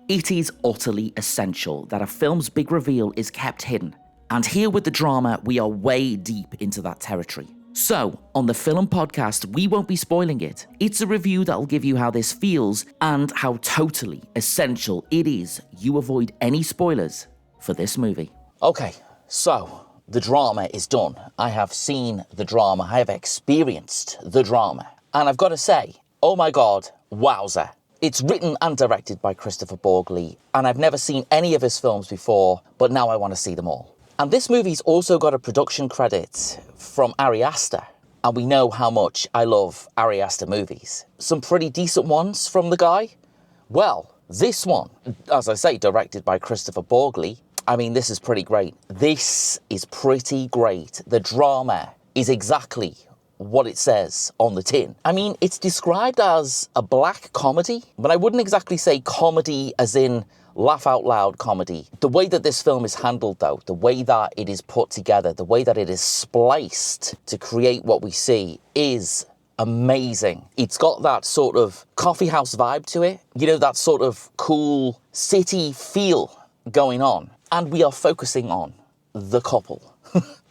It is utterly essential that a film's big reveal is kept hidden. And here with the drama, we are way deep into that territory. So, on the Film Podcast, we won't be spoiling it. It's a review that'll give you how this feels and how totally essential it is you avoid any spoilers for this movie. Okay, so the drama is done. I have seen the drama. I have experienced the drama. And I've got to say, oh my God, wowza. It's written and directed by Christopher Borgli, and I've never seen any of his films before, but now I want to see them all. And this movie's also got a production credit from Ari Aster, and we know how much I love Ari Aster movies. Some pretty decent ones from the guy. Well, this one, as I say, directed by Christopher Borgli, I mean, this is pretty great. This is pretty great. The drama is exactly what it says on the tin. I mean, it's described as a black comedy, but I wouldn't exactly say comedy as in laugh out loud comedy. The way that this film is handled, though, the way that it is put together, the way that it is spliced to create what we see is amazing. It's got that sort of coffee house vibe to it, you know, that sort of cool city feel going on. And we are focusing on the couple,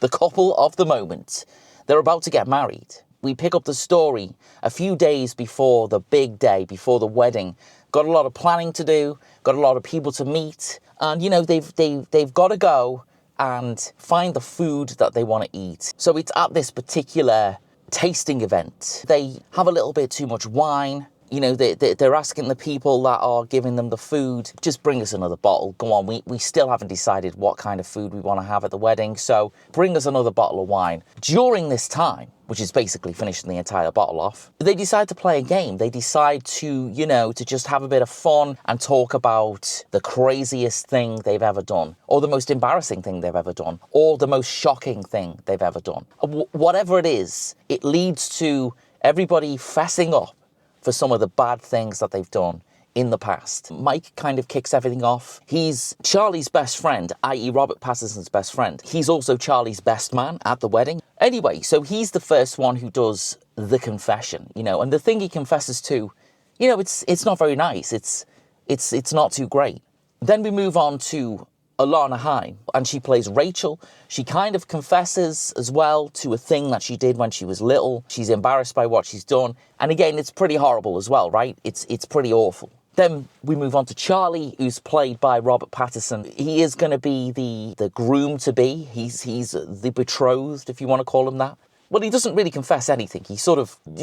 the couple of the moment. They're about to get married. We pick up the story a few days before the big day, before the wedding. Got a lot of planning to do, got a lot of people to meet, and you know, they've got to go and find the food that they want to eat. So it's at this particular tasting event. They have a little bit too much wine. You know, they're asking the people that are giving them the food, just bring us another bottle. Go on, we still haven't decided what kind of food we want to have at the wedding, so bring us another bottle of wine. During this time, which is basically finishing the entire bottle off, they decide to play a game. They decide to, you know, to just have a bit of fun and talk about the craziest thing they've ever done, or the most embarrassing thing they've ever done, or the most shocking thing they've ever done. Whatever it is, it leads to everybody fessing up for some of the bad things that they've done in the past. Mike kind of kicks everything off. He's Charlie's best friend, i.e. Robert Pattinson's best friend. He's also Charlie's best man at the wedding. Anyway, so he's the first one who does the confession, you know, and the thing he confesses to, you know, it's not very nice. It's not too great. Then we move on to Alana Haim, and she plays Rachel. She kind of confesses as well to a thing that she did when she was little. She's embarrassed by what she's done. And again, it's pretty horrible as well, right? It's pretty awful. Then we move on to Charlie, who's played by Robert Pattinson. He is going to be the groom-to-be. He's the betrothed, if you want to call him that. Well, he doesn't really confess anything. He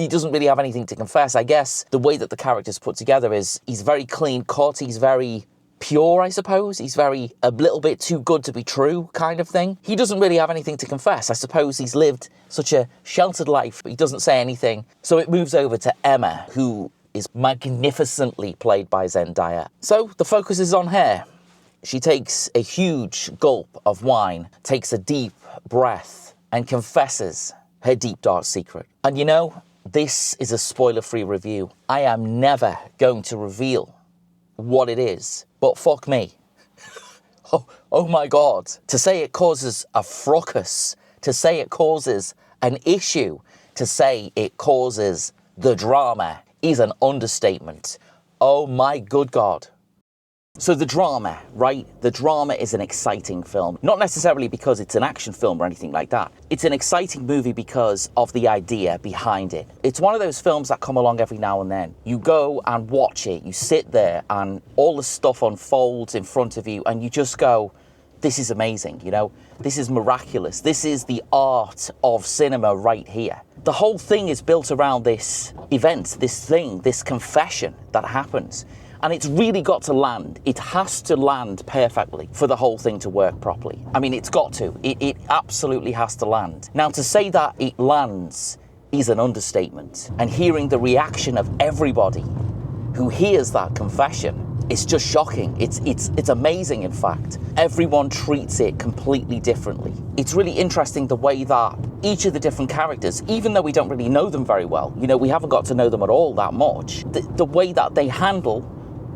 doesn't really have anything to confess. I guess the way that the character's put together is he's very clean cut. He's very pure, I suppose. He's a little bit too good to be true kind of thing. He doesn't really have anything to confess. I suppose he's lived such a sheltered life, but he doesn't say anything. So it moves over to Emma, who is magnificently played by Zendaya. So the focus is on her. She takes a huge gulp of wine, takes a deep breath, and confesses her deep, dark secret. And you know, this is a spoiler-free review. I am never going to reveal what it is, but fuck me. Oh my God. To say it causes a fracas, to say it causes an issue, to say it causes the drama is an understatement. Oh my good God. So the drama, right? The drama is an exciting film. Not necessarily because it's an action film or anything like that. It's an exciting movie because of the idea behind it. It's one of those films that come along every now and then. You go and watch it, you sit there and all the stuff unfolds in front of you and you just go, this is amazing, you know? This is miraculous. This is the art of cinema right here. The whole thing is built around this event, this thing, this confession that happens. And it's really got to land. It has to land perfectly for the whole thing to work properly. I mean, it's got to. It absolutely has to land. Now, to say that it lands is an understatement. And hearing the reaction of everybody who hears that confession, it's just shocking. It's amazing, in fact. Everyone treats it completely differently. It's really interesting the way that each of the different characters, even though we don't really know them very well, you know, we haven't got to know them at all that much, the way that they handle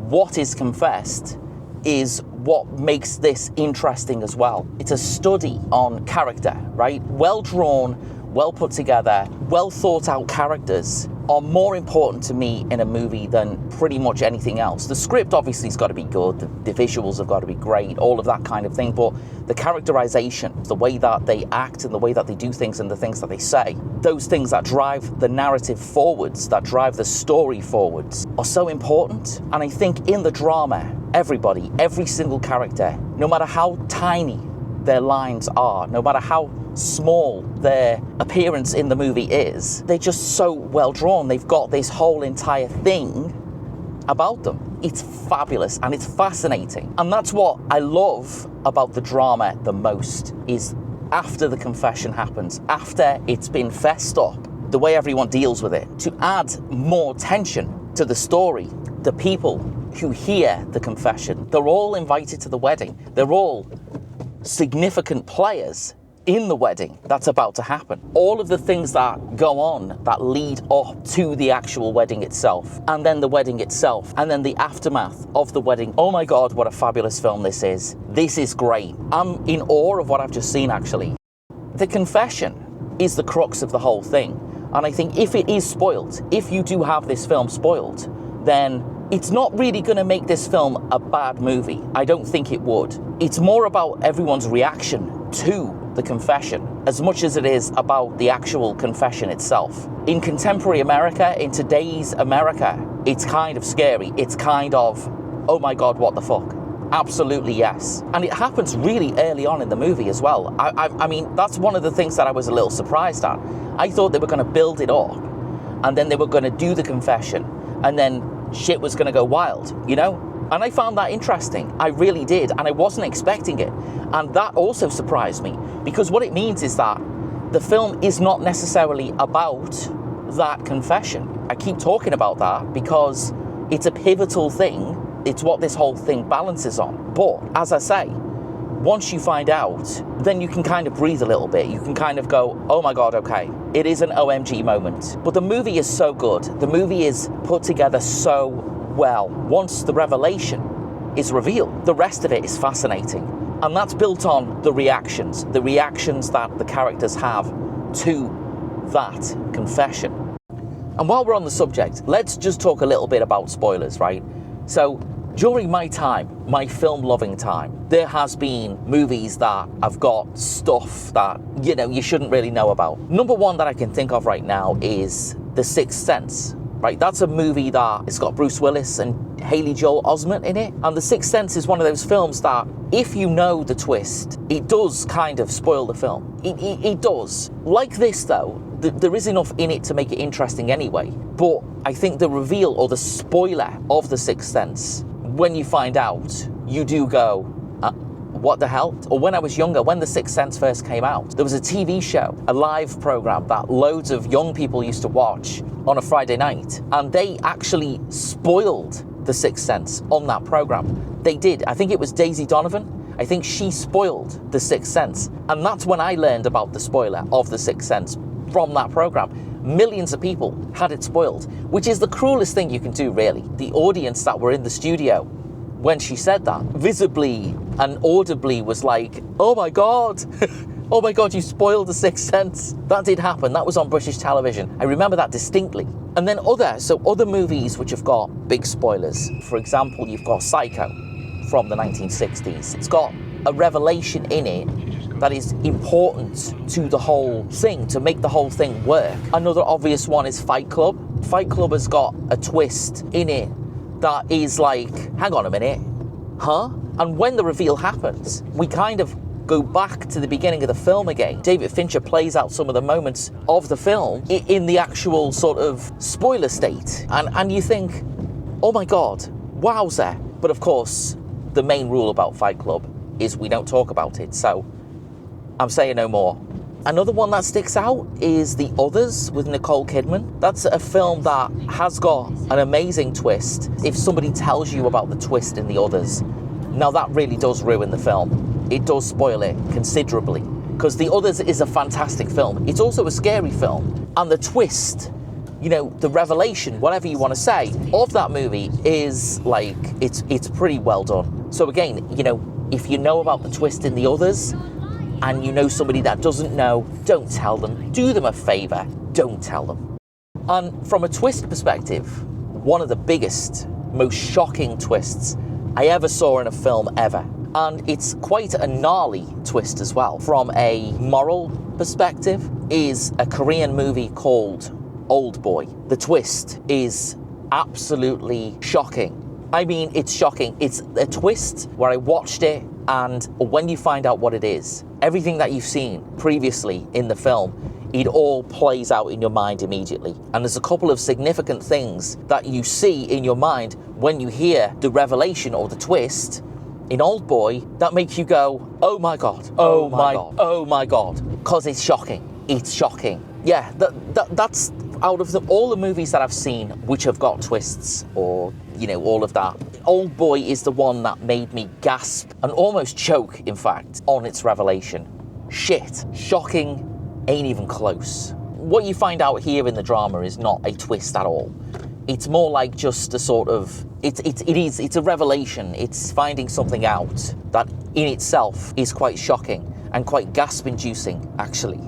what is confessed is what makes this interesting as well. It's a study on character, right? Well drawn, well put together, well thought out characters are more important to me in a movie than pretty much anything else. The script obviously has got to be good, the visuals have got to be great, all of that kind of thing, but the characterization, the way that they act and the way that they do things and the things that they say, those things that drive the narrative forwards, that drive the story forwards, are so important. And I think in the drama, everybody, every single character, no matter how tiny their lines are, no matter how small their appearance in the movie is, they're just so well drawn. They've got this whole entire thing about them. It's fabulous and it's fascinating. And that's what I love about the drama the most, is after the confession happens, after it's been fessed up, the way everyone deals with it, to add more tension to the story. The people who hear the confession, they're all invited to the wedding. They're all significant players in the wedding that's about to happen. All of the things that go on that lead up to the actual wedding itself, and then the wedding itself, and then the aftermath of the wedding. Oh my God, what a fabulous film this is. This is great. I'm in awe of what I've just seen, actually. The confession is the crux of the whole thing. And I think if it is spoiled, if you do have this film spoiled, then it's not really going to make this film a bad movie. I don't think it would. It's more about everyone's reaction to the confession, as much as it is about the actual confession itself. In contemporary America, in today's America, it's kind of scary. It's kind of, oh my God, what the fuck? Absolutely yes. And it happens really early on in the movie as well. I mean, that's one of the things that I was a little surprised at. I thought they were going to build it up, and then they were going to do the confession, and then shit was going to go wild, you know? And I found that interesting. I really did. And I wasn't expecting it. And that also surprised me, because what it means is that the film is not necessarily about that confession. I keep talking about that because it's a pivotal thing. It's what this whole thing balances on. But as I say, once you find out, then you can kind of breathe a little bit. You can kind of go, oh my God, okay. It is an OMG moment. But the movie is so good. The movie is put together so well. Once the revelation is revealed, the rest of it is fascinating. And that's built on the reactions that the characters have to that confession. And while we're on the subject, let's just talk a little bit about spoilers, right? So during my time, my film-loving time, there has been movies that have got stuff that, you know, you shouldn't really know about. Number one that I can think of right now is The Sixth Sense. Right, that's a movie that it's got Bruce Willis and Haley Joel Osment in it. And The Sixth Sense is one of those films that, if you know the twist, it does kind of spoil the film. It does. Like this, though, there is enough in it to make it interesting anyway. But I think the reveal or the spoiler of The Sixth Sense, when you find out, you do go, what the hell? Or when I was younger, when The Sixth Sense first came out, there was a TV show, a live program that loads of young people used to watch on a Friday night. And they actually spoiled The Sixth Sense on that program. They did. I think it was Daisy Donovan. I think she spoiled The Sixth Sense. And that's when I learned about the spoiler of The Sixth Sense from that program. Millions of people had it spoiled, which is the cruelest thing you can do, really. The audience that were in the studio when she said that, visibly and audibly was like, oh my God, oh my God, you spoiled The Sixth Sense. That did happen. That was on British television. I remember that distinctly. And then other movies which have got big spoilers. For example, you've got Psycho from the 1960s. It's got a revelation in it that is important to the whole thing, to make the whole thing work. Another obvious one is Fight Club. Fight Club has got a twist in it that is like, hang on a minute, huh? And when the reveal happens, we kind of go back to the beginning of the film again. David Fincher plays out some of the moments of the film in the actual sort of spoiler state. And you think, oh my God, wowzer. But of course, the main rule about Fight Club is we don't talk about it. So I'm saying no more. Another one that sticks out is The Others with Nicole Kidman. That's a film that has got an amazing twist. If somebody tells you about the twist in The Others, now that really does ruin the film. It does spoil it considerably, because The Others is a fantastic film. It's also a scary film. And the twist, you know, the revelation, whatever you want to say, of that movie is like, it's pretty well done. So again, you know, if you know about the twist in The Others, and you know somebody that doesn't know, don't tell them. Do them a favour, don't tell them. And from a twist perspective, one of the biggest, most shocking twists I ever saw in a film ever. And it's quite a gnarly twist as well. From a moral perspective, is a Korean movie called Old Boy. The twist is absolutely shocking. I mean, it's shocking. It's a twist where I watched it, and when you find out what it is, everything that you've seen previously in the film, it all plays out in your mind immediately. And there's a couple of significant things that you see in your mind when you hear the revelation or the twist in Old Boy that make you go, oh my God, oh my God, oh my God, because it's shocking. It's shocking. Yeah, that's out of all the movies that I've seen which have got twists or, you know, all of that, Old Boy is the one that made me gasp and almost choke, in fact, on its revelation. Shit. Shocking ain't even close. What you find out here in the drama is not a twist at all. It's more like just a sort of, it's a revelation. It's finding something out that in itself is quite shocking and quite gasp-inducing, actually.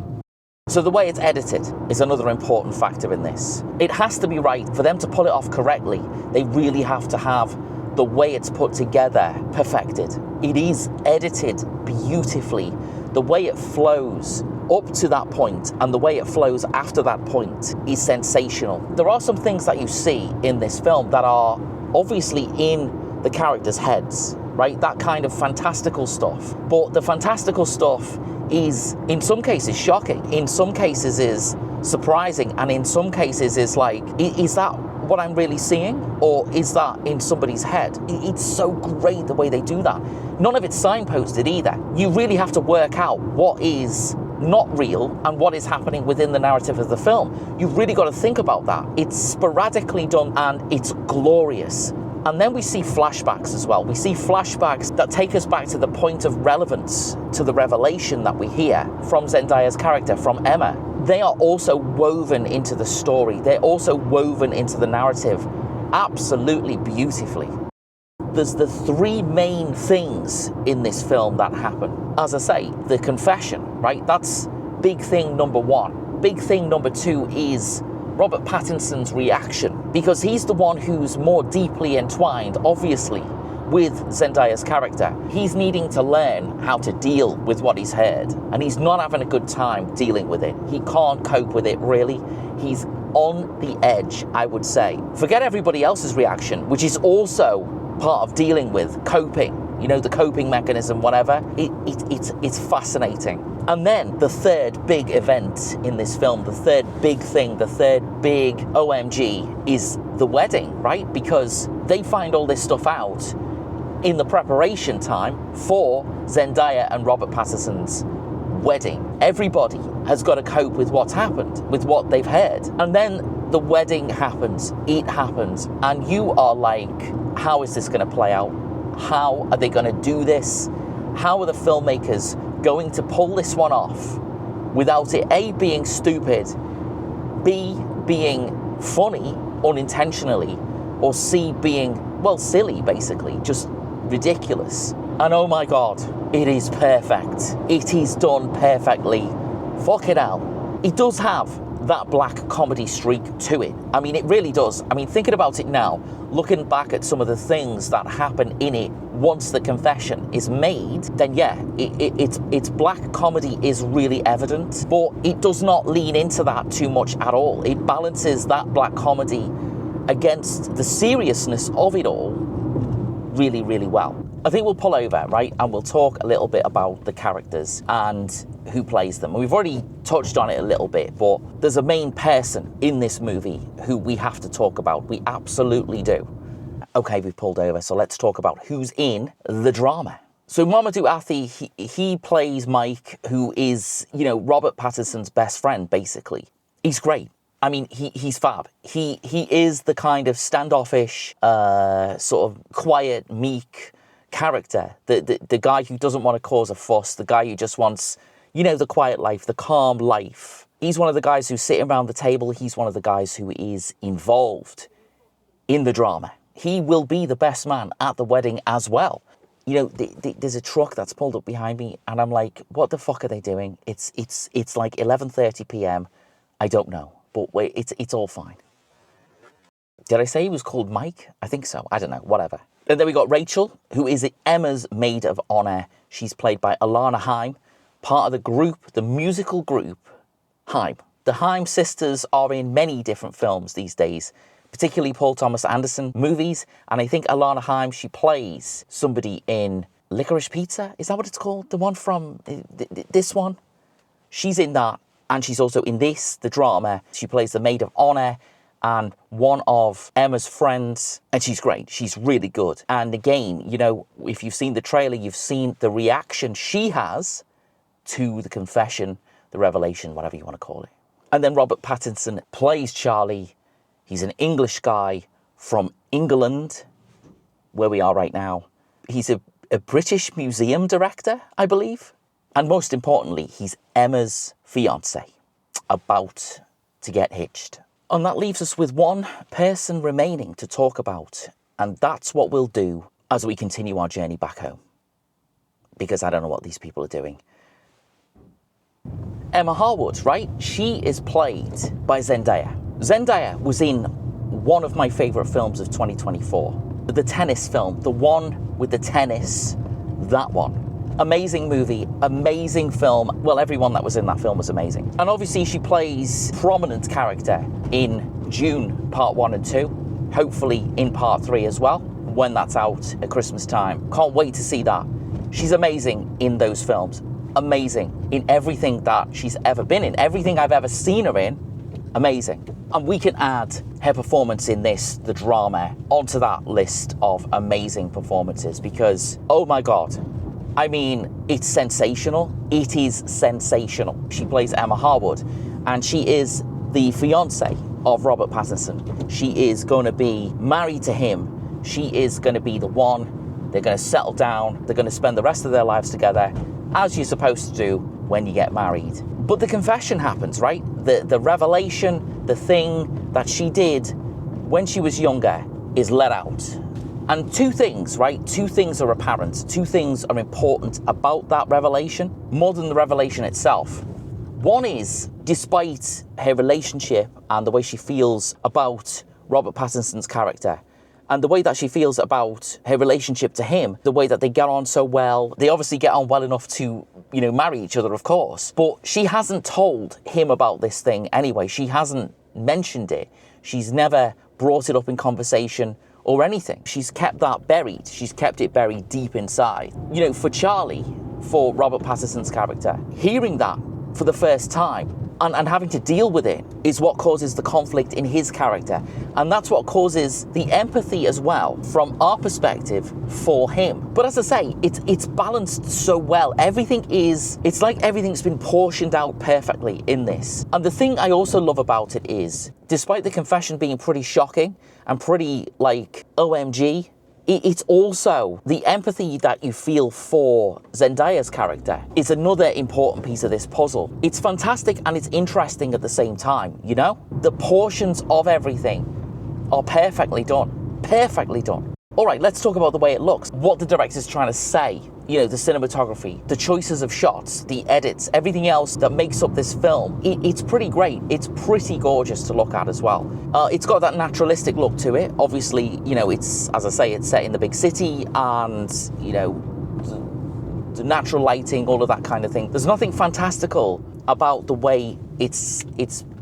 So the way it's edited is another important factor in this. It has to be right. For them to pull it off correctly, they really have to have the way it's put together perfected. It is edited beautifully. The way it flows up to that point and the way it flows after that point is sensational. There are some things that you see in this film that are obviously in the characters' heads, right? That kind of fantastical stuff. But the fantastical stuff is, in some cases, shocking, in some cases is surprising, and in some cases is like, is that what I'm really seeing? Or is that in somebody's head? It's so great the way they do that. None of it's signposted either. You really have to work out what is not real and what is happening within the narrative of the film. You've really got to think about that. It's sporadically done and it's glorious. And then we see flashbacks as well. We see flashbacks that take us back to the point of relevance to the revelation that we hear from Zendaya's character, from Emma. They are also woven into the story. They're also woven into the narrative absolutely beautifully. There's the three main things in this film that happen. As I say, the confession, right? That's big thing number one. Big thing number two is Robert Pattinson's reaction, because he's the one who's more deeply entwined, obviously, with Zendaya's character. He's needing to learn how to deal with what he's heard, and he's not having a good time dealing with it. He can't cope with it, really. He's on the edge, I would say. Forget everybody else's reaction, which is also part of dealing with coping, you know, the coping mechanism, whatever. It's fascinating. And then the third big event in this film, the third big thing, the third big OMG is the wedding, right? Because they find all this stuff out in the preparation time for Zendaya and Robert Pattinson's wedding. Everybody has got to cope with what's happened, with what they've heard. And then the wedding happens, it happens, and you are like, how is this going to play out? How are they going to do this? How are the filmmakers going to pull this one off without it A, being stupid, B, being funny unintentionally, or C, being, well, silly, basically, just ridiculous. And oh my God, it is perfect. It is done perfectly. Fuck it hell. It does have that black comedy streak to it. I mean, it really does. I mean, thinking about it now, looking back at some of the things that happen in it once the confession is made, then yeah, its black comedy is really evident, but it does not lean into that too much at all. It balances that black comedy against the seriousness of it all really, really well. I think we'll pull over, right, and we'll talk a little bit about the characters and who plays them. We've already touched on it a little bit, but there's a main person in this movie who we have to talk about. We absolutely do. Okay, we've pulled over, so let's talk about who's in the drama. So Mamoudou Athie, he plays Mike, who is, you know, Robert Pattinson's best friend, basically. He's great. I mean, he's fab. He is the kind of standoffish, sort of quiet, meek character, the guy who doesn't want to cause a fuss, the guy who just wants, you know, the quiet life, the calm life. He's one of the guys who's sitting around the table. He's one of the guys who is involved in the drama. He will be the best man at the wedding as well. there's a truck that's pulled up behind me, and I'm like, what the fuck are they doing? It's like 11:30 p.m. I don't know, but wait, it's all fine. Did I say he was called Mike? I think so. I don't know. Whatever. And then we got Rachel, who is Emma's maid of honor. She's played by Alana Haim, part of the group, the musical group Haim. The Haim sisters are in many different films these days, particularly Paul Thomas Anderson movies. And I think Alana Haim, she plays somebody in Licorice Pizza. Is that what it's called? The one from this one? She's in that. And she's also in this, the drama. She plays the maid of honor and one of Emma's friends. And she's great. She's really good. And again, if you've seen the trailer, you've seen the reaction she has to the confession, the revelation, whatever you want to call it. And then Robert Pattinson plays Charlie. He's an English guy from England, where we are right now. He's a British museum director, I believe. And most importantly, he's Emma's fiancé, about to get hitched. And that leaves us with one person remaining to talk about. And that's what we'll do as we continue our journey back home. Because I don't know what these people are doing. Emma Harwood, right? She is played by Zendaya. Zendaya was in one of my favourite films of 2024. The tennis film, the one with the tennis, that one. Amazing movie, amazing film. Well, everyone that was in that film was amazing. And obviously she plays prominent character in June Part 1 and 2. Hopefully in Part 3 as well, when that's out at Christmas time. Can't wait to see that. She's amazing in those films. Amazing in everything that she's ever been in. Everything I've ever seen her in, amazing. And we can add her performance in this, the drama, onto that list of amazing performances because, oh my God, I mean, it's sensational. It is sensational. She plays Emma Harwood, and she is the fiancée of Robert Pattinson. She is going to be married to him. She is going to be the one. They're going to settle down. They're going to spend the rest of their lives together, as you're supposed to do when you get married. But the confession happens, right? The revelation, the thing that she did when she was younger is let out. And two things, right? Two things are apparent. Two things are important about that revelation, more than the revelation itself. One is, despite her relationship and the way she feels about Robert Pattinson's character, and the way that she feels about her relationship to him, the way that they get on so well, they obviously get on well enough to, marry each other, of course. But she hasn't told him about this thing anyway. She hasn't mentioned it. She's never brought it up in conversation or anything. She's kept that buried. She's kept it buried deep inside. For Charlie, for Robert Pattinson's character, hearing that for the first time and having to deal with it is what causes the conflict in his character. And that's what causes the empathy as well from our perspective for him. But as I say, it's balanced so well. It's like everything's been portioned out perfectly in this. And the thing I also love about it is, despite the confession being pretty shocking and pretty OMG, it's also the empathy that you feel for Zendaya's character is another important piece of this puzzle. It's fantastic and it's interesting at the same time, The portions of everything are perfectly done. Perfectly done. All right, let's talk about the way it looks. What the director's trying to say. The cinematography, the choices of shots, the edits, everything else that makes up this film. It's pretty great. It's pretty gorgeous to look at as well. It's got that naturalistic look to it. Obviously, it's, as I say, it's set in the big city and, the natural lighting, all of that kind of thing. There's nothing fantastical about the way it's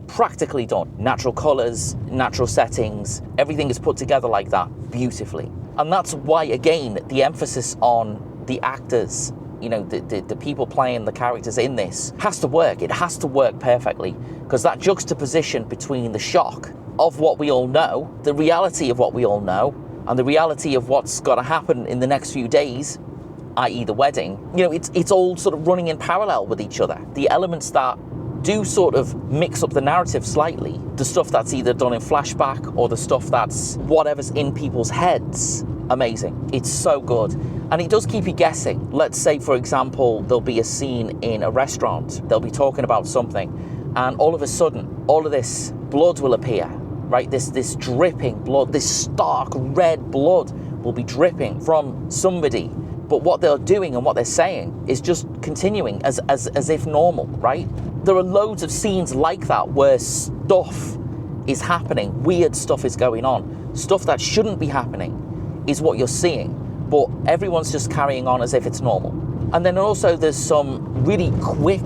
practically done. Natural colours, natural settings, everything is put together like that beautifully. And that's why, again, the emphasis on the actors, the people playing the characters in this has to work. It has to work perfectly because that juxtaposition between the shock of what we all know, the reality of what we all know, and the reality of what's got to happen in the next few days, i.e. the wedding, it's all sort of running in parallel with each other. The elements that do sort of mix up the narrative slightly, the stuff that's either done in flashback or the stuff that's whatever's in people's heads, amazing. It's so good. And it does keep you guessing. Let's say, for example, there'll be a scene in a restaurant. They'll be talking about something, and all of a sudden, all of this blood will appear, right? This dripping blood, this stark red blood will be dripping from somebody But what they're doing and what they're saying is just continuing as if normal, right? There are loads of scenes like that where stuff is happening, weird stuff is going on, stuff that shouldn't be happening is what you're seeing, but everyone's just carrying on as if it's normal. And then also there's some really quick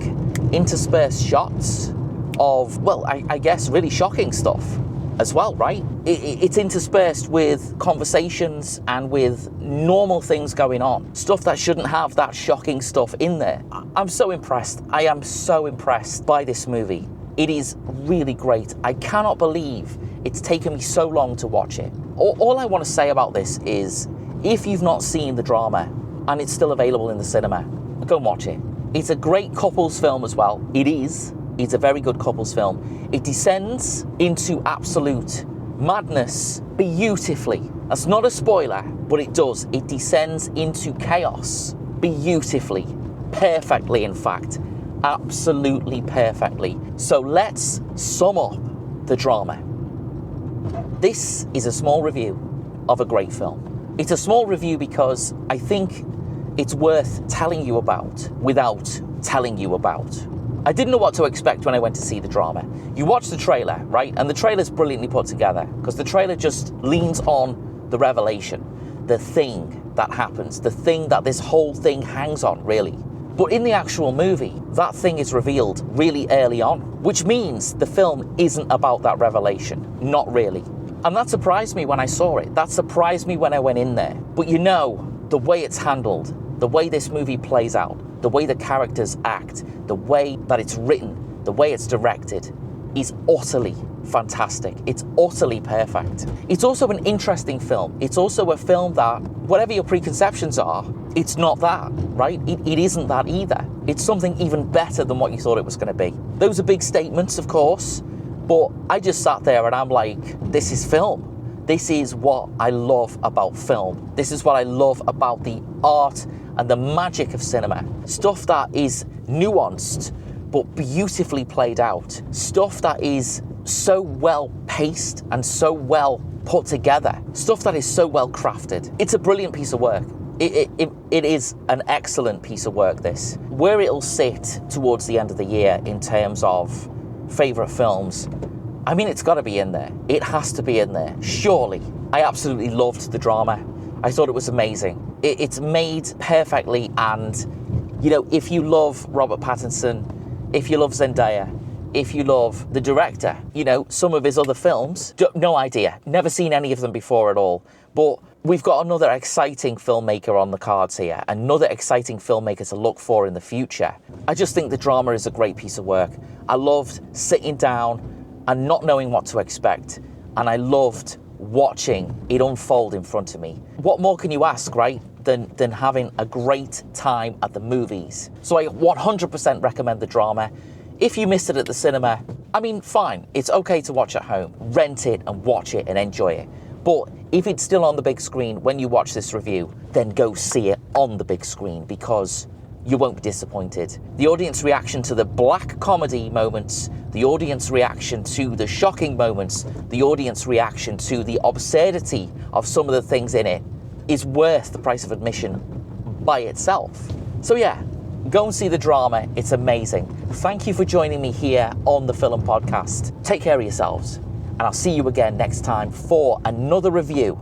interspersed shots of, well, I guess really shocking stuff as well, right? It's interspersed with conversations and with normal things going on. Stuff that shouldn't have that shocking stuff in there. I'm so impressed. I am so impressed by this movie. It is really great. I cannot believe it's taken me so long to watch it. All I want to say about this is, if you've not seen the drama and it's still available in the cinema, go and watch it. It's a great couples film as well. It's a very good couples film. It descends into absolute madness beautifully. That's not a spoiler, but it does. It descends into chaos beautifully, perfectly in fact, absolutely perfectly. So let's sum up the drama. This is a small review of a great film. It's a small review because I think it's worth telling you about without telling you about. I didn't know what to expect when I went to see the drama. You watch the trailer, right? And the trailer's brilliantly put together because the trailer just leans on the revelation, the thing that happens, the thing that this whole thing hangs on, really. But in the actual movie, that thing is revealed really early on, which means the film isn't about that revelation. Not really. And that surprised me when I saw it. That surprised me when I went in there. But you know, the way it's handled, the way this movie plays out, the way the characters act, the way that it's written, the way it's directed is utterly fantastic. It's utterly perfect. It's also an interesting film. It's also a film that, whatever your preconceptions are, it's not that, right? It isn't that either. It's something even better than what you thought it was going to be. Those are big statements, of course, but I just sat there and I'm like, this is film. This is what I love about film. This is what I love about the art and the magic of cinema. Stuff that is nuanced, but beautifully played out. Stuff that is so well paced and so well put together. Stuff that is so well crafted. It's a brilliant piece of work. It is an excellent piece of work, this. Where it'll sit towards the end of the year in terms of favourite films, I mean, it's got to be in there. It has to be in there, surely. I absolutely loved the drama. I thought it was amazing. It's made perfectly, and, you know, if you love Robert Pattinson, if you love Zendaya, if you love the director, you know, some of his other films, no idea. Never seen any of them before at all. But we've got another exciting filmmaker on the cards here, another exciting filmmaker to look for in the future. I just think the drama is a great piece of work. I loved sitting down and not knowing what to expect, and I loved watching it unfold in front of me. What more can you ask, right, than having a great time at the movies? So I 100% recommend the drama. If you missed it at the cinema, I mean, fine, it's okay to watch at home. Rent it and watch it and enjoy it. But if it's still on the big screen when you watch this review, then go see it on the big screen, because you won't be disappointed. The audience reaction to the black comedy moments, the audience reaction to the shocking moments, the audience reaction to the absurdity of some of the things in it is worth the price of admission by itself. So yeah, go and see the drama. It's amazing. Thank you for joining me here on the Film Podcast. Take care of yourselves, and I'll see you again next time for another review.